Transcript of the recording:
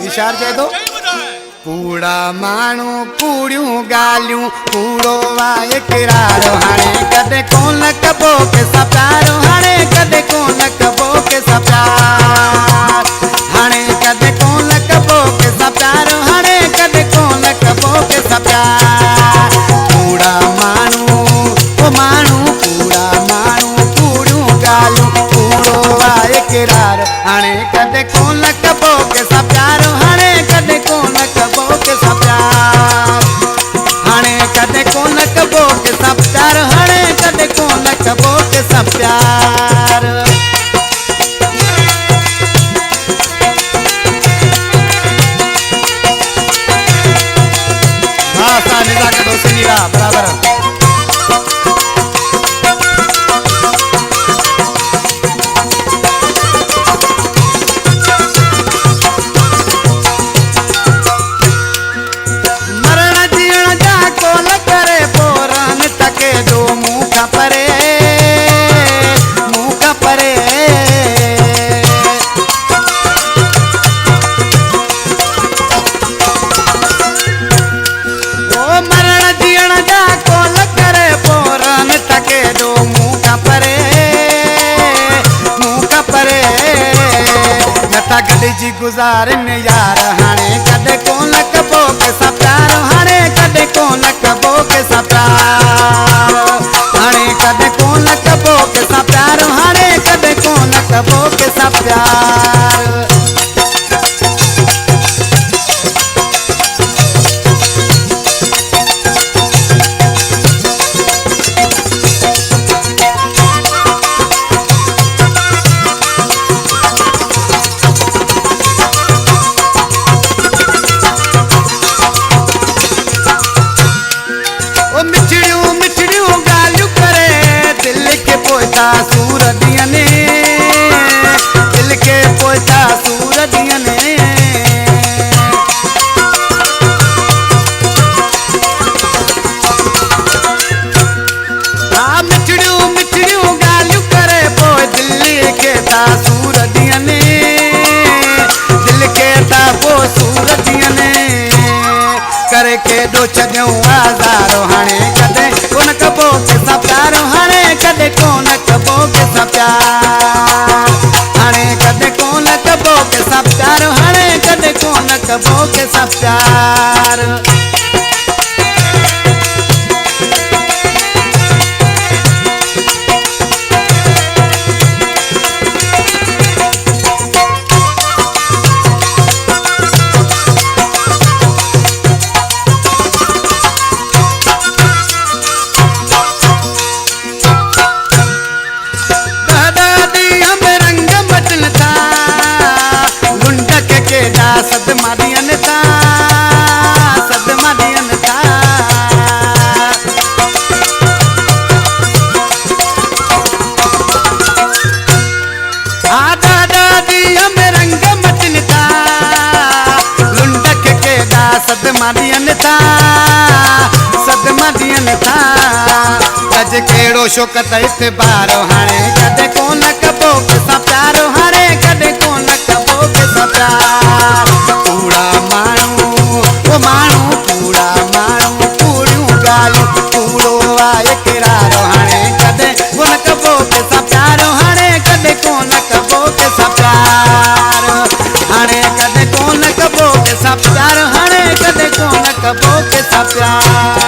विचार चए तो कूड़ा माण्हू कूड़ियूं ॻाल्हियूं कूड़ो वाए किरारो हाणे कॾहिं कोन कबो कंहिंसां प्यारो हाणे कॾहिं कोन कबो कंहिंसां प्यार हाणे कॾहिं कोन कबो कंहिंसां प्यारो हाणे कॾहिं कोन कबो कंहिंसां प्यार कूड़ा माण्हू ओ माण्हू कूड़ा माण्हू कूड़ियूं ॻाल्हियूं कूड़ो वाए किरारो हाणे कॾहिं कोन कबो कंहिंसां प्यारो हाणे कॾहिं कोन कबो कंहिंसां प्यार हाणे कॾहिं कोन कबो कंहिंसां प्यार हाणे कॾहिं कोन कबो कंहिंसां प्यार हाँ सा निज़ाकत हुसैनी रा बराबर गॾिजी गुज़ारिन यार हाणे कॾहिं कोन कबो कंहिंसां प्यार हाणे कॾहिं कोन कबो कंहिंसां प्यार हाणे कॾहिं कोन कबो कंहिंसां प्यार हाणे कॾहिं कोन कबो कंहिंसां प्यार सूर दियने दिल के पोता सूर दियने हाँ मिठड़ियूं मिठड़ियूं ॻाल्हियूं करे पोइ दिल के ता सूर दियने दिल के ता पोइ सूर दियने करे केॾो छॾियूं आज़ारो हाणे कॾहिं कोन कबो कंहिंसां प्यारो हाणे कॾहिं कोन कबो कंहिंसां प्यार हाणे कॾहिं कोन कबो कंहिंसां प्यार हाणे कॾहिं कोन कबो कंहिंसां प्यार सदमा दियनि था सदमा दियनि था आदा दादीअ में रंग मटनि था लुंडक केॾा सदमा दियनि था सदमा दियनि था अॼु कहिड़ो शौक़त इतबारो हाणे कॾहिं कोन कबो कंहिंसां प्यारो हाणे कॾहिं कोन कबो कंहिंसां प्यार कूड़ा माण्हू ओ माण्हू कूड़ा माण्हू कूड़ियूं ॻाल्हियूं कूड़ो आहे किरारो हाणे कॾहिं कोन कबो कंहिंसां प्यारो हाणे कॾहिं कोन कबो कंहिंसां प्यार हाणे कॾहिं कोन कबो कंहिंसां प्यार हाणे कॾहिं कोन कबो कंहिंसां प्यार